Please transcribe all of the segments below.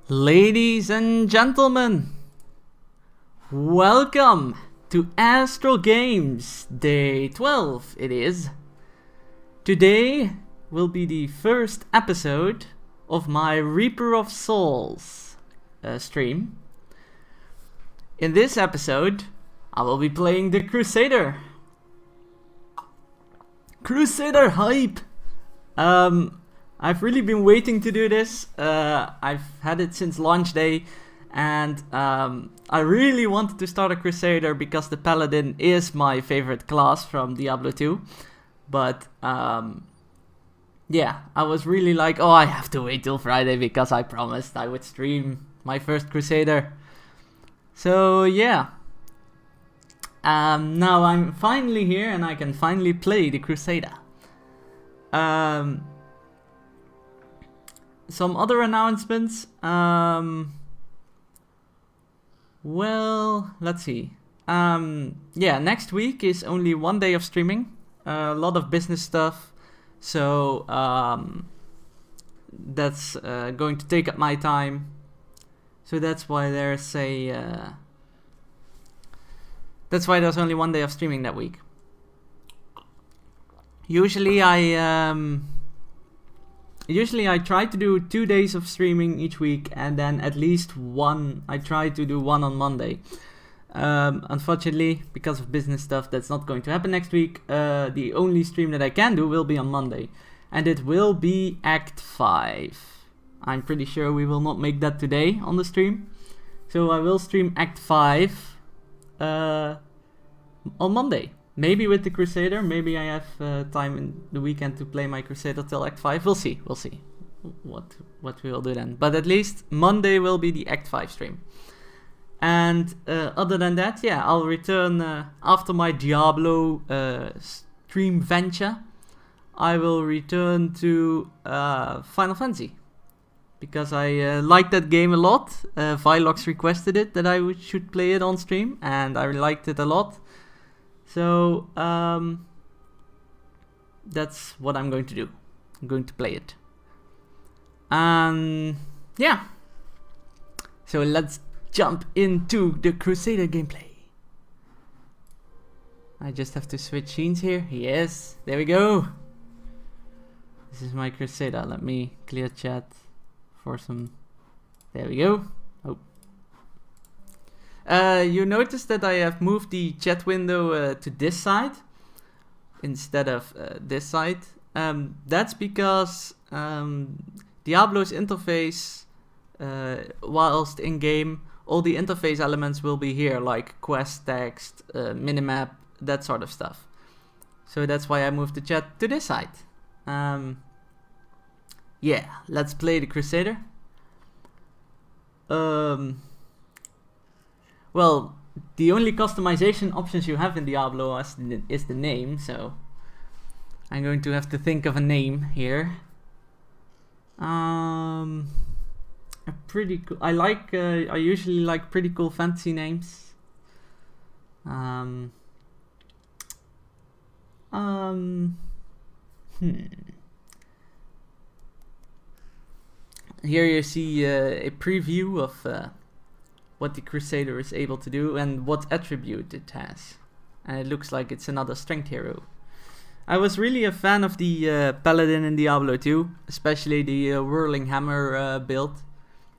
Ladies and gentlemen, welcome to AstralGames, day 12 it is. Today will be the first episode of my Reaper of Souls stream. In this episode, I will be playing the Crusader. Crusader hype! I've really been waiting to do this. I've had it since launch day, and I really wanted to start a Crusader because the Paladin is my favorite class from Diablo 2. But yeah, I was really like, oh, I have to wait till Friday because I promised I would stream my first Crusader. So yeah, now I'm finally here and I can finally play the Crusader. Some other announcements. Well, let's see. Yeah, next week is only one day of streaming. A lot of business stuff. So that's going to take up my time. So that's why there's that's why there's only one day of streaming that week. Usually I try to do 2 days of streaming each week, and then at least one, I try to do one on Monday. Unfortunately, because of business stuff, that's not going to happen next week. The only stream that I can do will be on Monday, and it will be Act 5. I'm pretty sure we will not make that today on the stream. So I will stream Act 5 on Monday. Maybe with the Crusader, maybe I have time in the weekend to play my Crusader till Act 5. We'll see what we will do then. But at least Monday will be the Act 5 stream. And other than that, yeah, I'll return after my Diablo stream venture. I will return to Final Fantasy. Because I like that game a lot. Vilox requested it, that I should play it on stream. And I liked it a lot. So, that's what I'm going to do. I'm going to play it. Yeah. So let's jump into the Crusader gameplay. I just have to switch scenes here. Yes, there we go. This is my Crusader. Let me clear chat for some... There we go. Oh. You notice that I have moved the chat window to this side instead of this side. That's because Diablo's interface, whilst in game, all the interface elements will be here, like quest text, minimap, that sort of stuff. So that's why I moved the chat to this side. Yeah, let's play the Crusader. Well, the only customization options you have in Diablo is the name, so I'm going to have to think of a name here. A pretty cool. I usually like pretty cool fantasy names. Here you see a preview of what the Crusader is able to do and what attribute it has. And it looks like it's another strength hero. I was really a fan of the Paladin in Diablo 2, especially the Whirling Hammer build.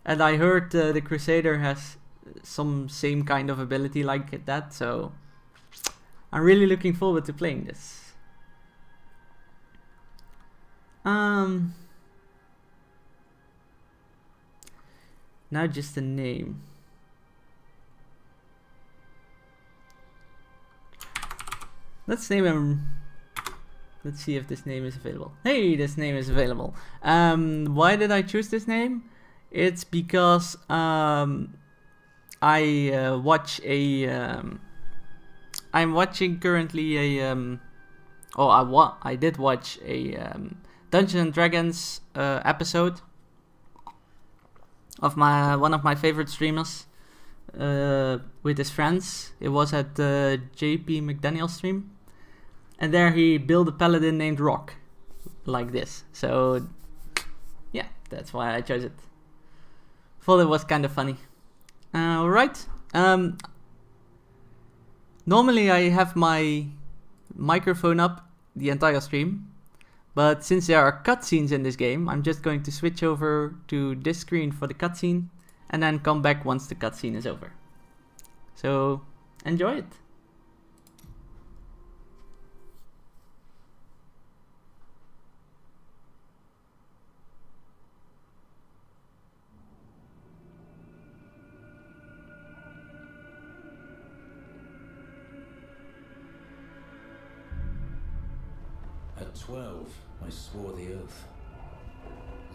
And I heard the Crusader has some same kind of ability like that, so I'm really looking forward to playing this. Now just a name. Let's name him. Let's see if this name is available. Hey, this name is available. Why did I choose this name? It's because I watch a. I'm watching currently a. I did watch a Dungeons and Dragons episode of one of my favorite streamers with his friends. It was at JP McDaniel's stream. And there he built a paladin named Rock, like this. So, yeah, that's why I chose it. thought it was kind of funny. Alright. Normally I have my microphone up the entire stream, but since there are cutscenes in this game, I'm just going to switch over to this screen for the cutscene and then come back once the cutscene is over. So enjoy it. At 12, I swore the oath,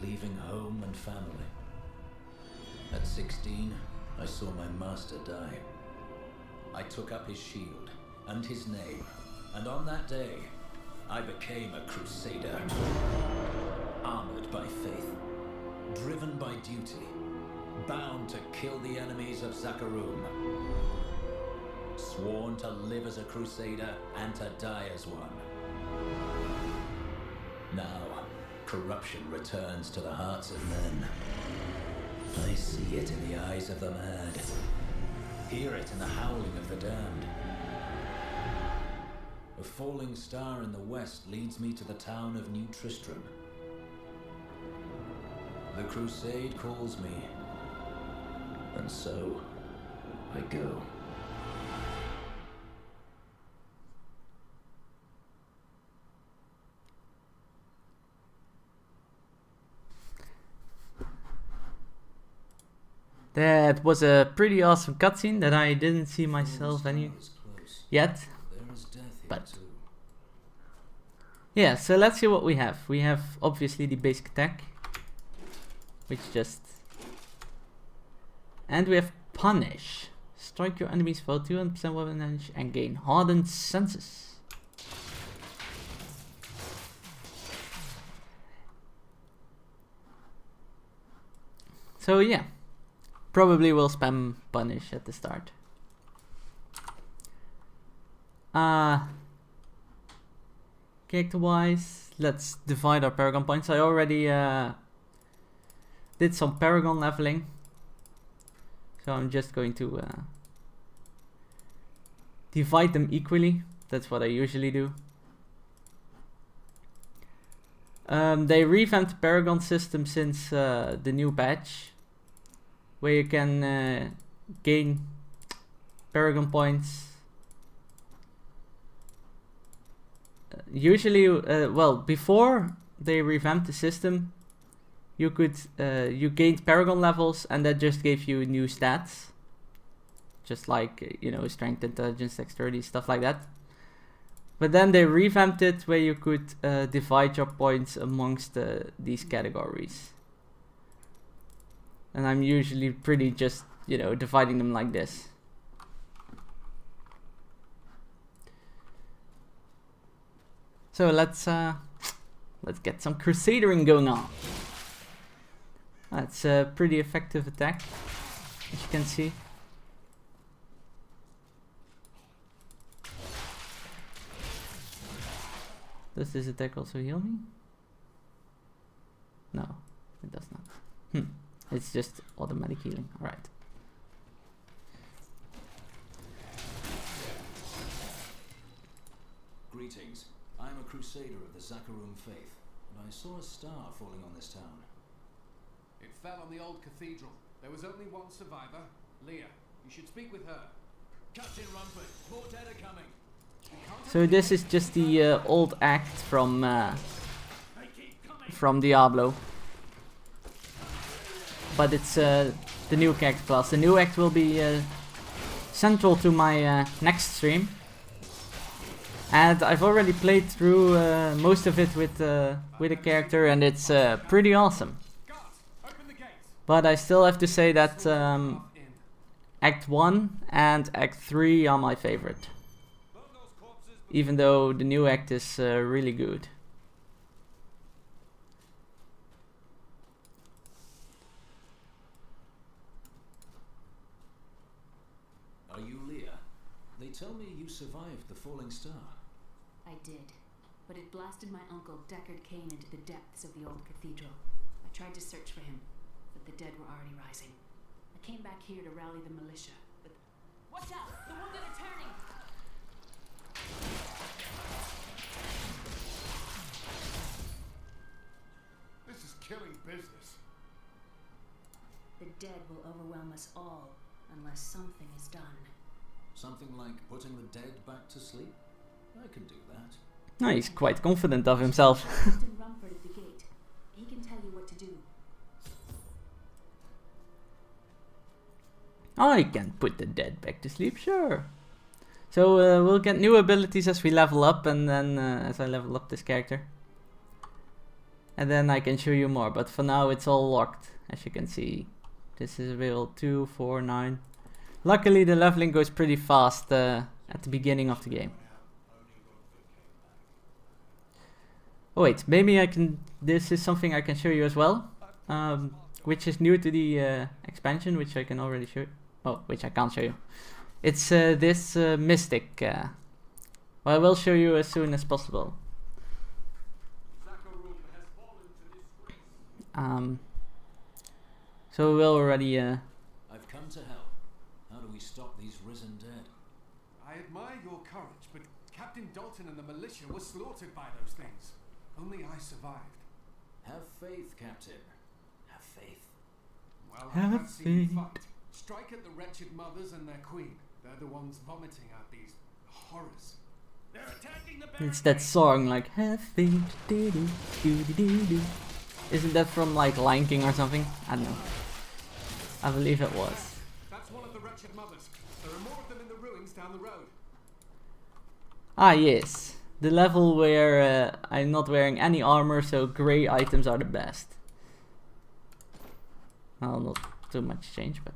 leaving home and family. At 16, I saw my master die. I took up his shield and his name, and on that day, I became a Crusader. Armored by faith, driven by duty, bound to kill the enemies of Zakarum. Sworn to live as a Crusader and to die as one. Now, corruption returns to the hearts of men. I see it in the eyes of the mad. Hear it in the howling of the damned. A falling star in the west leads me to the town of New Tristram. The crusade calls me, and so I go. That was a pretty awesome cutscene that I didn't see myself yet. But yeah, so let's see what we have. We have obviously the basic attack, which and we have Punish. Strike your enemies for 200% weapon damage and gain hardened senses. So yeah. Probably will spam Punish at the start. Character wise, let's divide our Paragon points. I already did some Paragon leveling, so I'm just going to divide them equally. That's what I usually do. They revamped the Paragon system since the new patch, where you can gain Paragon points. Usually, well, before they revamped the system, you could you gained Paragon levels, and that just gave you new stats, just like strength, intelligence, dexterity, stuff like that. But then they revamped it where you could divide your points amongst these categories. And I'm usually pretty just, dividing them like this. So let's get some Crusadering going on. That's a pretty effective attack, as you can see. Does this attack also heal me? No, it does not. It's just automatic healing. Alright. Greetings. I am a Crusader of the Zakarum faith, and I saw a star falling on this town. It fell on the old cathedral. There was only one survivor, Leah. You should speak with her. Captain Rumpert, more dead are coming. So this is just the old act from Diablo. But it's the new character class. The new act will be central to my next stream. And I've already played through most of it with a character, and it's pretty awesome. But I still have to say that Act 1 and Act 3 are my favorite. Even though the new act is really good. Are you Leah? They tell me you survived the falling star. I did, but it blasted my uncle Deckard Cain into the depths of the old cathedral. I tried to search for him, but but the dead were already rising. I came back here to rally the militia, but... Watch out! The wounded are turning! This is killing business. The dead will overwhelm us all, unless something is done. Something like putting the dead back to sleep? I can do that. No, he's quite confident of himself. Captain Rumford at the gate. He can tell you what to do. I can put the dead back to sleep, sure. So we'll get new abilities as we level up, and then as I level up this character. And then I can show you more, but for now it's all locked, as you can see. This is available 2, 4, 9. Luckily the leveling goes pretty fast at the beginning of the game. Oh wait, maybe I can... This is something I can show you as well. Which is new to the expansion, which I can already show you. Oh, which I can't show you. It's this mystic. Well, I will show you as soon as possible. So we'll already... I've come to help. How do we stop these risen dead? I admire your courage, but Captain Dalton and the militia were slaughtered by those things. Only I survived. Have faith, Captain. Have faith. Well, Have I have seen you faith. fight. Strike at the wretched mothers and their queen. They're the ones vomiting out these horrors. They're attacking the barricade. It's that song like... Have faith, doo-doo, doo-doo-doo-doo. Isn't that from like Lion King or something? I don't know. I believe it was. That's one of the wretched mothers. There are more of them in the ruins down the road. Ah yes. The level where I'm not wearing any armor, so grey items are the best. Well, not too much change, but...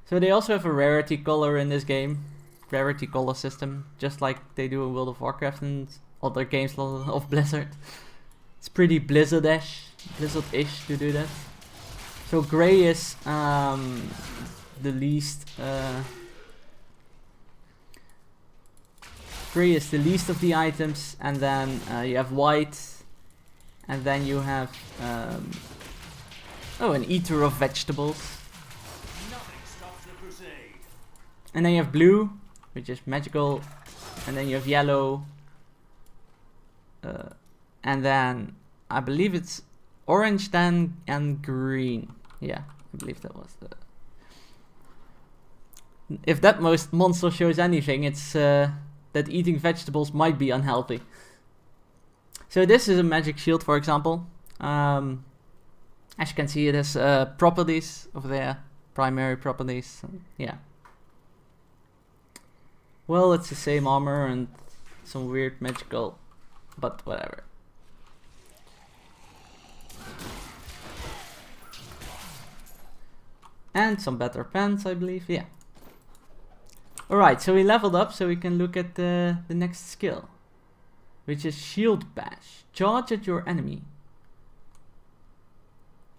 So they also have a rarity color in this game. Rarity color system, just like they do in World of Warcraft and other games of Blizzard. It's pretty Blizzard-ish to do that. So grey is the least... Grey is the least of the items, and then you have white, and then you have an eater of vegetables. Nothing stops the crusade. And then you have blue, which is magical, and then you have yellow, and then I believe it's orange then and green. Yeah, I believe that was the... If that most monster shows anything, it's that eating vegetables might be unhealthy. So this is a magic shield, for example. As you can see, it has properties over there, primary properties. Yeah. Well, it's the same armor and some weird magical, but whatever. And some better pants, I believe. Yeah. Alright, so we leveled up, so we can look at the next skill, which is Shield Bash. Charge at your enemy.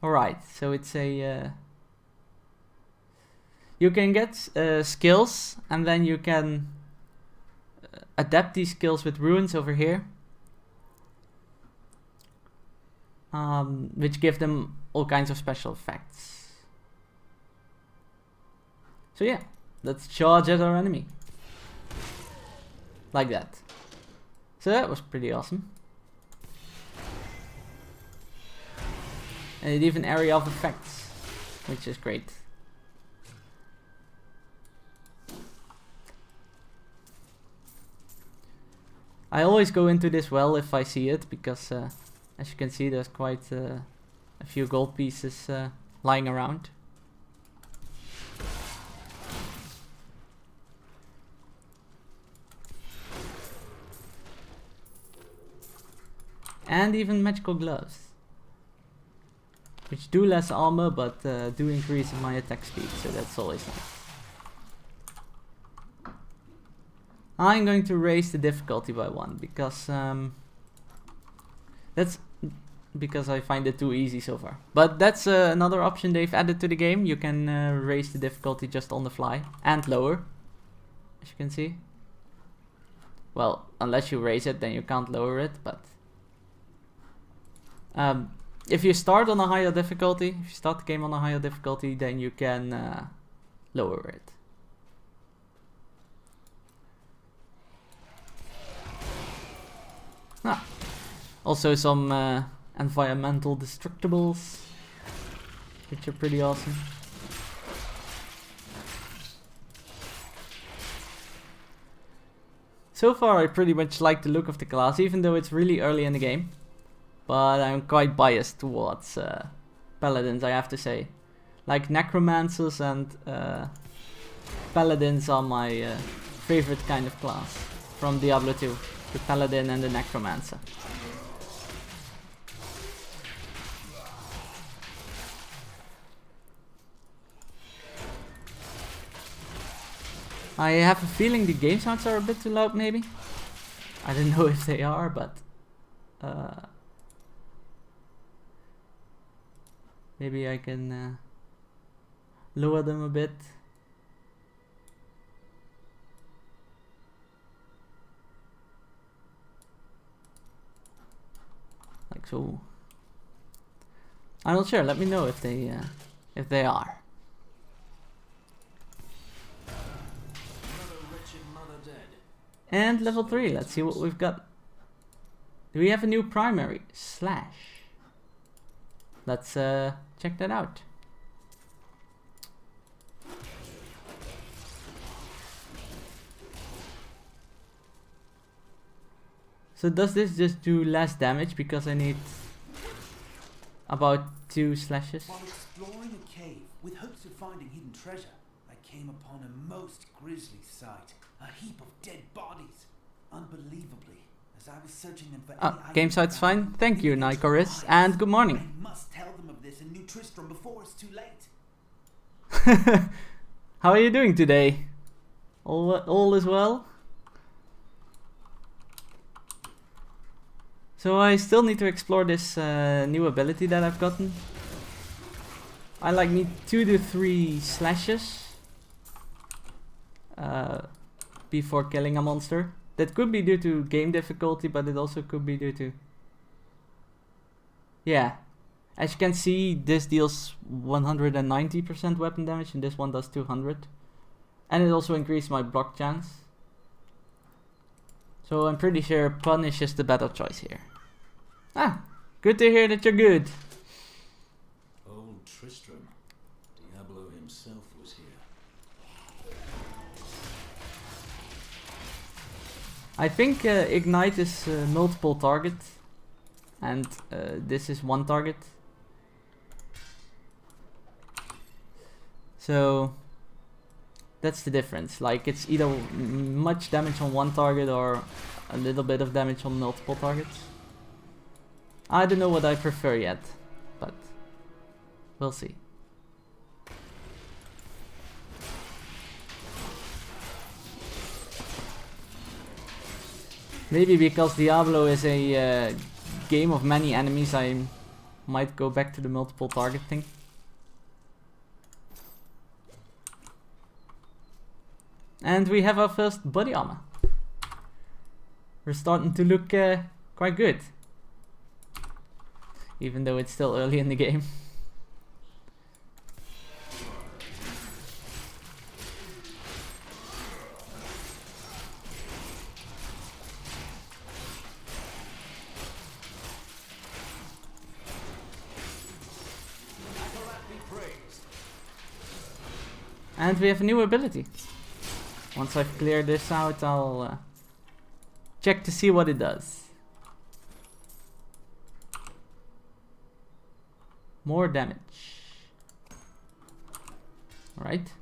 Alright, so it's a... you can get skills, and then you can adapt these skills with runes over here. Which give them all kinds of special effects. So yeah. Let's charge at our enemy. Like that. So that was pretty awesome. And it even area of effects, which is great. I always go into this well if I see it, because as you can see there's quite a few gold pieces lying around. And even magical gloves, which do less armor but do increase my attack speed, so that's always nice. I'm going to raise the difficulty by 1 because that's because I find it too easy so far. But that's another option they've added to the game. You can raise the difficulty just on the fly and lower, as you can see. Well, unless you raise it, then you can't lower it, but if you start on a higher difficulty, if you start the game on a higher difficulty, then you can lower it. Also some environmental destructibles, which are pretty awesome. So far I pretty much like the look of the class, even though it's really early in the game. But I'm quite biased towards paladins, I have to say. Like necromancers and paladins are my favorite kind of class from Diablo 2. The paladin and the necromancer. I have a feeling the game sounds are a bit too loud, maybe. I don't know if they are, but maybe I can lower them a bit. Like so. I'm not sure. Let me know if they are. And level 3, let's see what we've got. Do we have a new primary? Slash. Let's check that out. So does this just do less damage because I need about 2 slashes? While exploring a cave with hopes of finding hidden treasure, I came upon a most grisly sight. A heap of dead bodies. Unbelievably, as I was searching them for game site's fine. Thank you, Nikoris, and good morning. I must tell them of this in New Tristram before it's too late. How are you doing today? All is well? So I still need to explore this new ability that I've gotten. I like need 2 to 3 slashes before killing a monster. That could be due to game difficulty, but it also could be due to... Yeah. As you can see, this deals 190% weapon damage and this one does 200. And it also increased my block chance. So I'm pretty sure Punish is the better choice here. Ah, good to hear that you're good. Old Tristram. Diablo himself was here. I think Ignite is multiple target, and this is one target. So that's the difference. Like it's either much damage on one target or a little bit of damage on multiple targets. I don't know what I prefer yet, but we'll see. Maybe because Diablo is a game of many enemies, I might go back to the multiple target thing. And we have our first body armor. We're starting to look quite good. Even though it's still early in the game. And we have a new ability. Once I've cleared this out, I'll check to see what it does. More damage. Alright.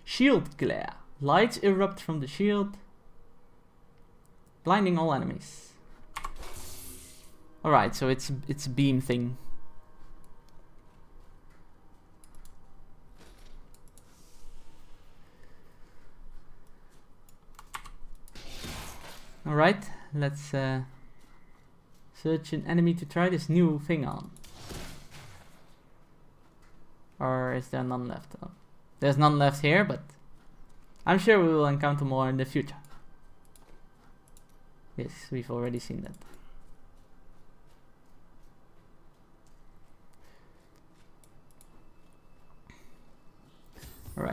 Shield glare. Lights erupt from the shield, blinding all enemies. Alright, so it's a beam thing. Alright, let's search an enemy to try this new thing on. Or is there none left? Oh, there's none left here, but I'm sure we will encounter more in the future. Yes, we've already seen that.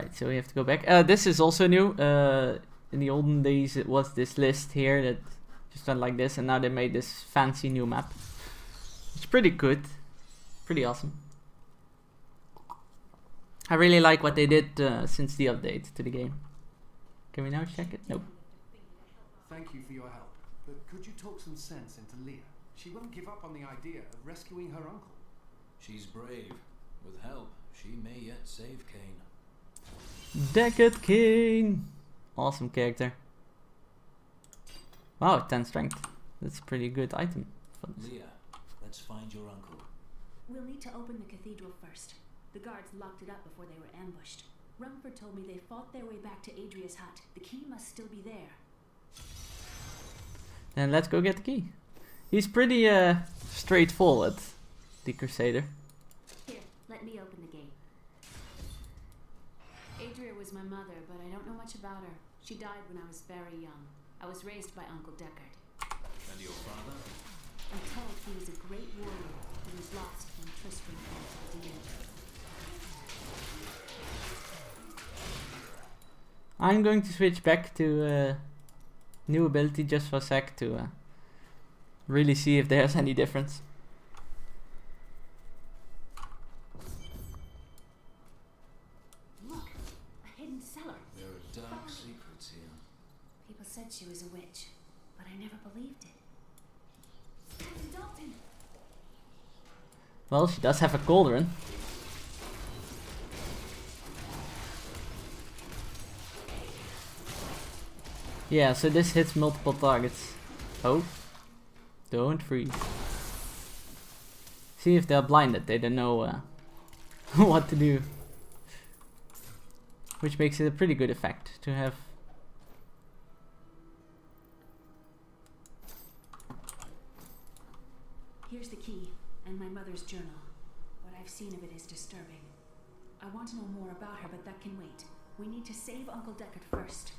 Alright, so we have to go back. This is also new. In the olden days it was this list here that just went like this, and now they made this fancy new map. It's pretty good. Pretty awesome. I really like what they did since the update to the game. Can we now check it? Nope. Thank you for your help. But could you talk some sense into Leah? She won't give up on the idea of rescuing her uncle. She's brave. With help, she may yet save Kane. Deckard King! Awesome character. Wow, 10 strength. That's a pretty good item. Leah, let's find your uncle. We'll need to open the cathedral first. The guards locked it up before they were ambushed. Rumford told me they fought their way back to Adria's hut. The key must still be there. Then let's go get the key. He's pretty straightforward, the Crusader. Here, let me open the gate. Adria was my mother, but I don't know much about her. She died when I was very young. I was raised by Uncle Deckard. And your father? I'm told he was a great warrior who was lost when Tristram came to Diablo. I'm going to switch back to new ability just for a sec to really see if there's any difference. Look, a hidden cellar. There are dark secrets here. People said she was a witch, but I never believed it. Captain Dalton! Well, she does have a cauldron. Yeah, so this hits multiple targets. Oh. Don't freeze. See if they're blinded, they don't know what to do. Which makes it a pretty good effect to have. Here's the key, and my mother's journal. What I've seen of it is disturbing. I want to know more about her, but that can wait. We need to save Uncle Deckard first.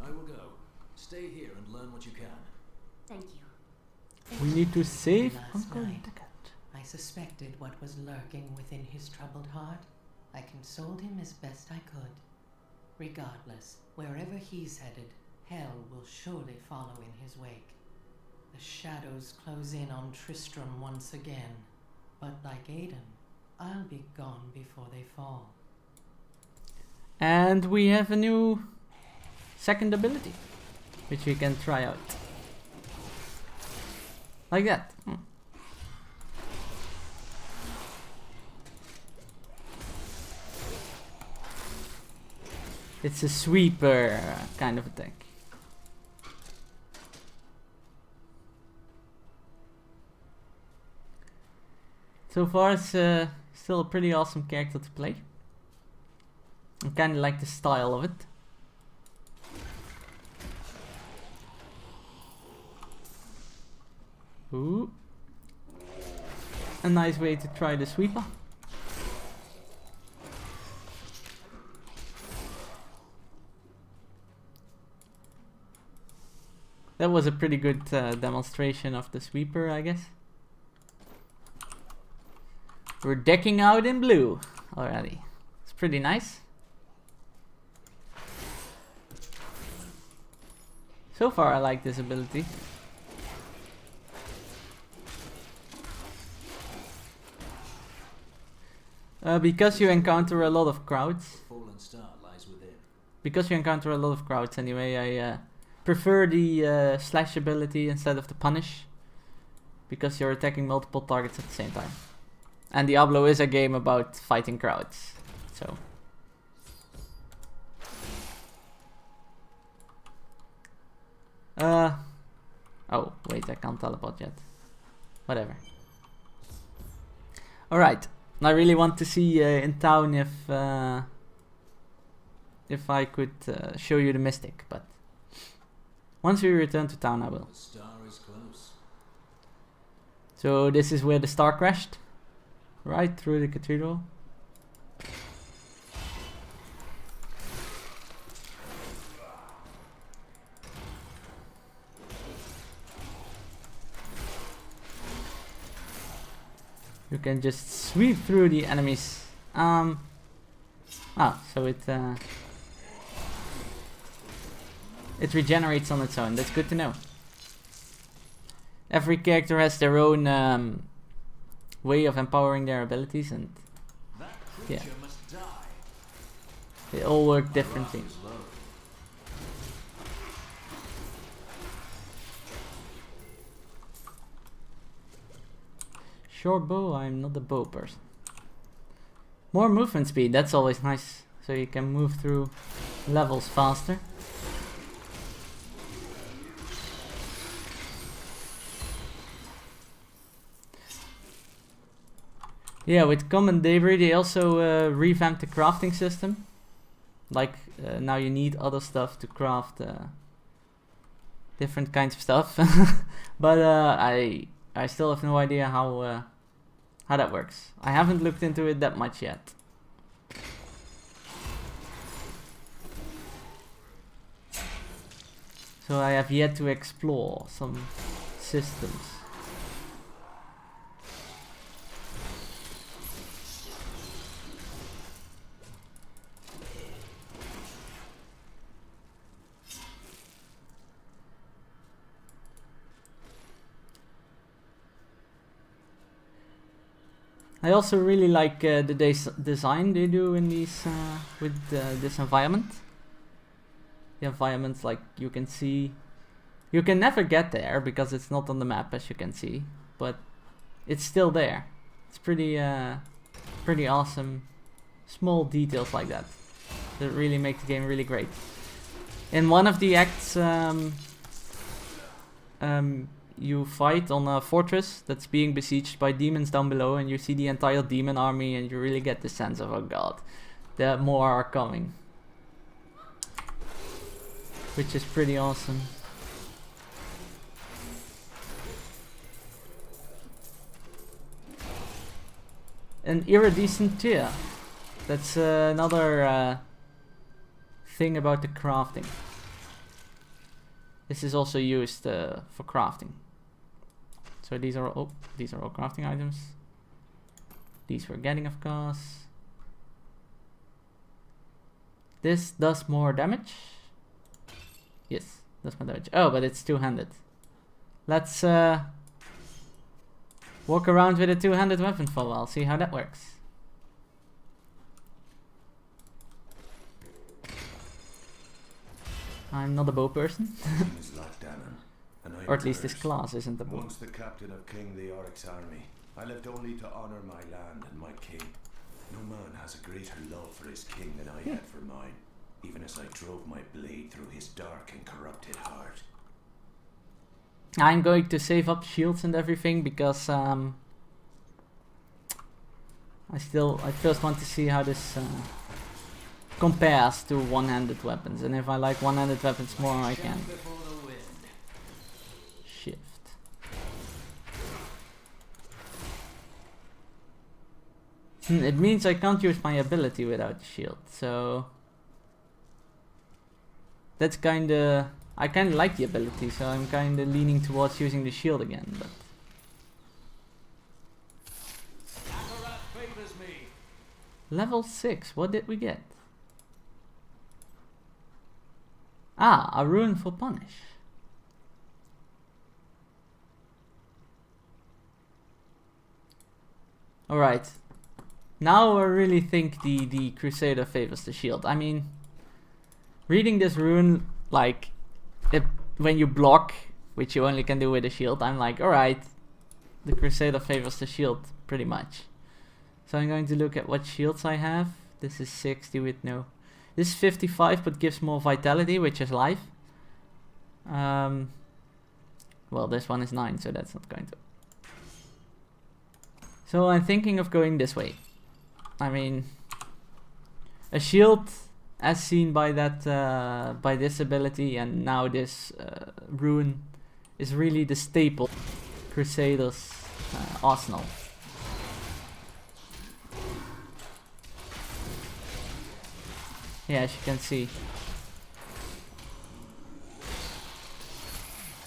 I will go. Stay here and learn what you can. Thank you. We need to save Last Uncle night, Deckard. I suspected what was lurking within his troubled heart. I consoled him as best I could. Regardless, wherever he's headed, hell will surely follow in his wake. The shadows close in on Tristram once again, but like Aidan, I'll be gone before they fall. And we have a new second ability, which we can try out. Like that. It's a sweeper kind of attack. So far it's still a pretty awesome character to play. I kinda like the style of it. Ooh. A nice way to try the sweeper. That was a pretty good demonstration of the sweeper, I guess. We're decking out in blue already. It's pretty nice. So far I like this ability. Because you encounter a lot of crowds. Fallen star lies within. Because you encounter a lot of crowds anyway, I prefer the slash ability instead of the punish. Because you're attacking multiple targets at the same time. And Diablo is a game about fighting crowds. So. Oh, wait, I can't teleport yet. Whatever. Alright. I really want to see in town if I could show you the Mystic, but once we return to town I will. The star is close. So this is where the star crashed, right through the cathedral. You can just sweep through the enemies. Ah, so it regenerates on its own. That's good to know. Every character has their own way of empowering their abilities, and yeah, they all work differently. Short bow, I'm not a bow person. More movement speed, that's always nice. So you can move through levels faster. Yeah, with Common Debris they also revamped the crafting system. Like now you need other stuff to craft different kinds of stuff. But I still have no idea how that works. I haven't looked into it that much yet. So I have yet to explore some systems. I also really like the design they do in these with this environment. The environments, like you can see, you can never get there because it's not on the map, as you can see, but it's still there. It's pretty awesome. Small details like that really make the game really great. In one of the acts, you fight on a fortress that's being besieged by demons down below, and you see the entire demon army, and you really get the sense of, oh god, there more are coming. Which is pretty awesome. An iridescent tear. That's another thing about the crafting. This is also used for crafting. So these are all crafting items. These we're getting, of course. This does more damage. Yes, does more damage. Oh, but it's two-handed. Let's walk around with a two-handed weapon for a while, see how that works. I'm not a bow person. Or at least this class isn't a bow. Once the captain of King Leoric's army, I lived only to honor my land and my king. No man has a greater love for his king than I had for mine, even as I drove my blade through his dark and corrupted heart. I'm going to save up shields and everything because I first want to see how this compares to one-handed weapons, and if I like one-handed weapons more, I can shift. It means I can't use my ability without shield, so that's kinda, I kinda like the ability, so I'm kinda leaning towards using the shield again, but level 6, what did we get? Ah, a rune for punish. Alright. Now I really think the Crusader favors the shield. I mean, reading this rune, like, when you block, which you only can do with a shield, I'm like, alright, the Crusader favors the shield, pretty much. So I'm going to look at what shields I have. This is 60 with no... This is 55 but gives more vitality, which is life. Well, this one is 9, so that's not going to... So I'm thinking of going this way. I mean, a shield, as seen by that, by this ability, and now this rune, is really the staple Crusader's arsenal. Yeah, as you can see.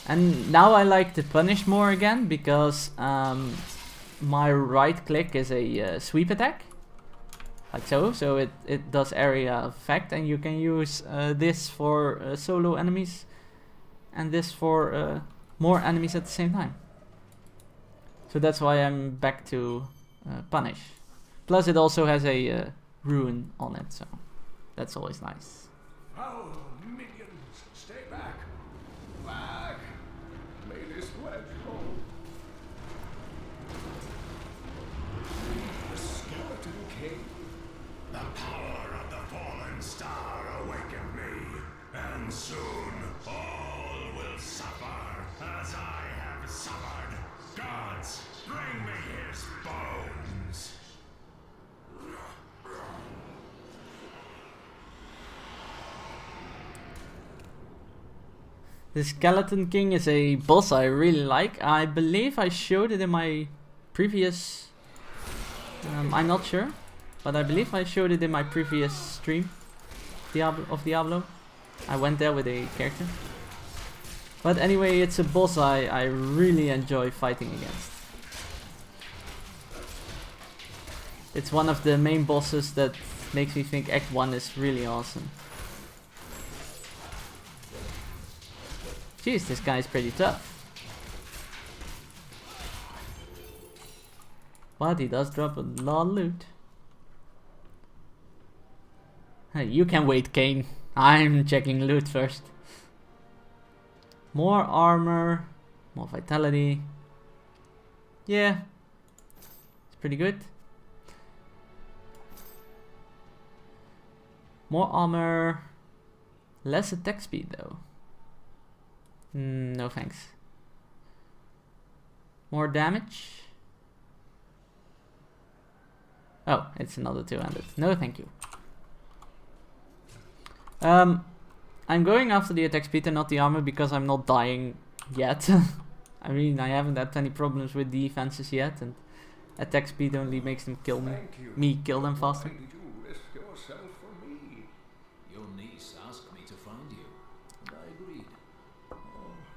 And now I like the punish more again, because my right click is a sweep attack. like so. So it does area effect, and you can use this for solo enemies, and this for more enemies at the same time. So that's why I'm back to punish. Plus it also has a ruin on it, so that's always nice. Foul minions, stay back! Back! May this wedge fall. The Skeleton King. The power of the fallen star awakened me, and soon all will suffer as I have suffered. Gods, bring me his bones. The Skeleton King is a boss I really like. I believe I showed it in my previous... I'm not sure, but I believe I showed it in my previous stream of Diablo. I went there with a character. But anyway, it's a boss I really enjoy fighting against. It's one of the main bosses that makes me think Act 1 is really awesome. Jeez, this guy is pretty tough. But he does drop a lot of loot. Hey, you can wait, Kane. I'm checking loot first. More armor, more vitality. Yeah, it's pretty good. More armor, less attack speed though. No thanks. More damage. Oh, it's another 200. No thank you. I'm going after the attack speed and not the armor because I'm not dying yet. I mean, I haven't had any problems with defenses yet, and attack speed only makes them kill me kill them faster. Why did you risk yourself for me? Your niece asked me to find you, and I agreed. Oh,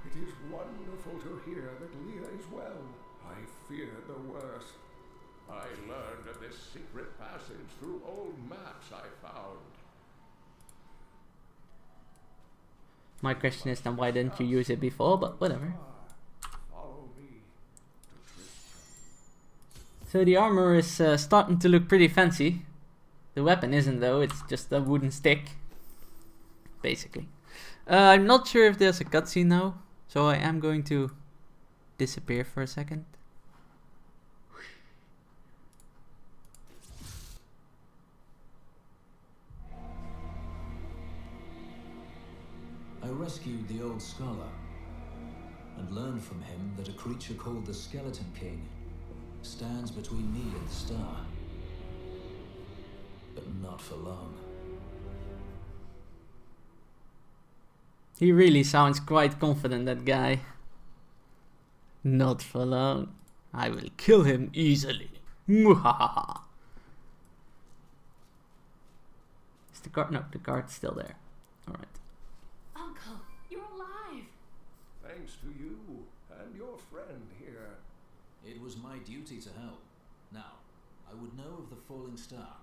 it is wonderful to hear that Leah is well. I feared the worst. I learned of this secret passage through old maps I found. My question is then why didn't you use it before, but whatever. Follow me to Tristram. So the armor is starting to look pretty fancy. The weapon isn't though, it's just a wooden stick. Basically. I'm not sure if there's a cutscene now, so I am going to disappear for a second. I rescued the old scholar and learned from him that a creature called the Skeleton King stands between me and the star. But not for long. He really sounds quite confident, that guy. Not for long. I will kill him easily. Muhahaha. Is the card? No, the card's still there. Alright. Uncle, you're alive! Thanks to you and your friend here. It was my duty to help. Now, I would know of the falling star.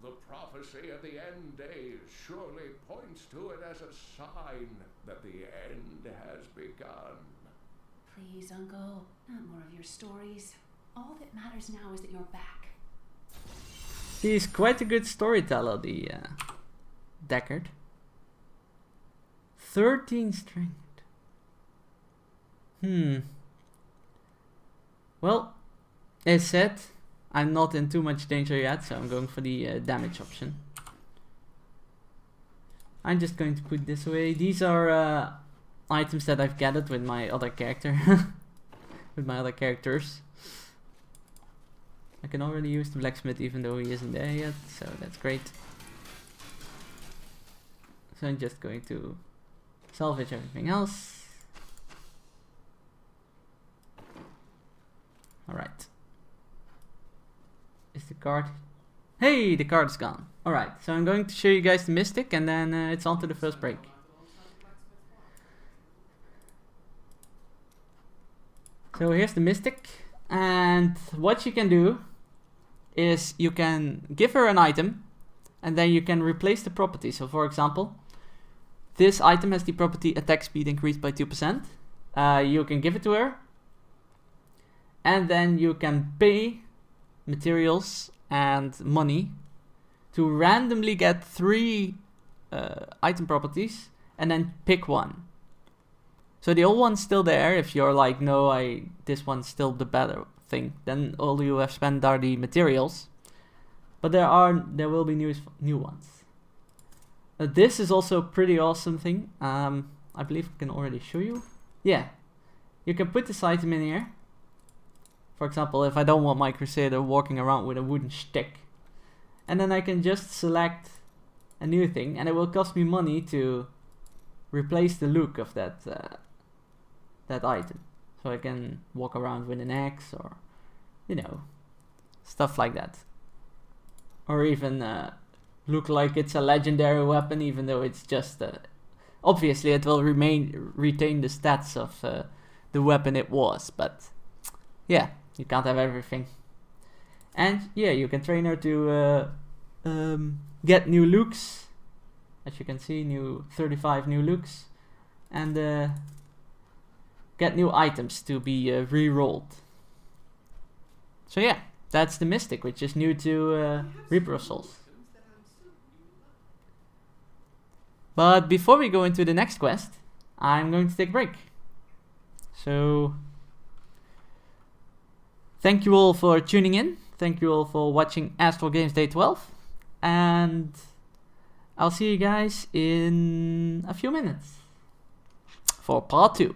The prophecy of the end days surely points to it as a sign that the end has begun. Please, Uncle, not more of your stories. All that matters now is that you're back. He's quite a good storyteller, the Deckard. 13 strength. Well, as said, I'm not in too much danger yet, so I'm going for the damage option. I'm just going to put this away. These are items that I've gathered with my other character. With my other characters. I can already use the blacksmith even though he isn't there yet, so that's great. So I'm just going to salvage everything else. Alright. Is the card? Hey, the card's gone. Alright, so I'm going to show you guys the mystic and then it's on to the first break. So here's the mystic, and what you can do is you can give her an item and then you can replace the property. So for example, this item has the property attack speed increased by 2%. You can give it to her and then you can pay materials and money to randomly get 3 item properties and then pick one. So the old one's still there. If you're like, no, this one's still the better thing, then all you have spent are the materials. But there will be new ones. This is also a pretty awesome thing. I believe I can already show you. Yeah, you can put this item in here. For example, if I don't want my Crusader walking around with a wooden stick, and then I can just select a new thing, and it will cost me money to replace the look of that item. So I can walk around with an axe, or stuff like that. Or even look like it's a legendary weapon, even though it's just obviously it will retain the stats of the weapon it was. But yeah, you can't have everything. And yeah, you can train her to get new looks. As you can see, 35 new looks, and get new items to be re-rolled. So yeah, that's the Mystic, which is new to Reaper of Souls. But before we go into the next quest, I'm going to take a break. So thank you all for tuning in. Thank you all for watching AstralGames Day 12. And I'll see you guys in a few minutes for part 2.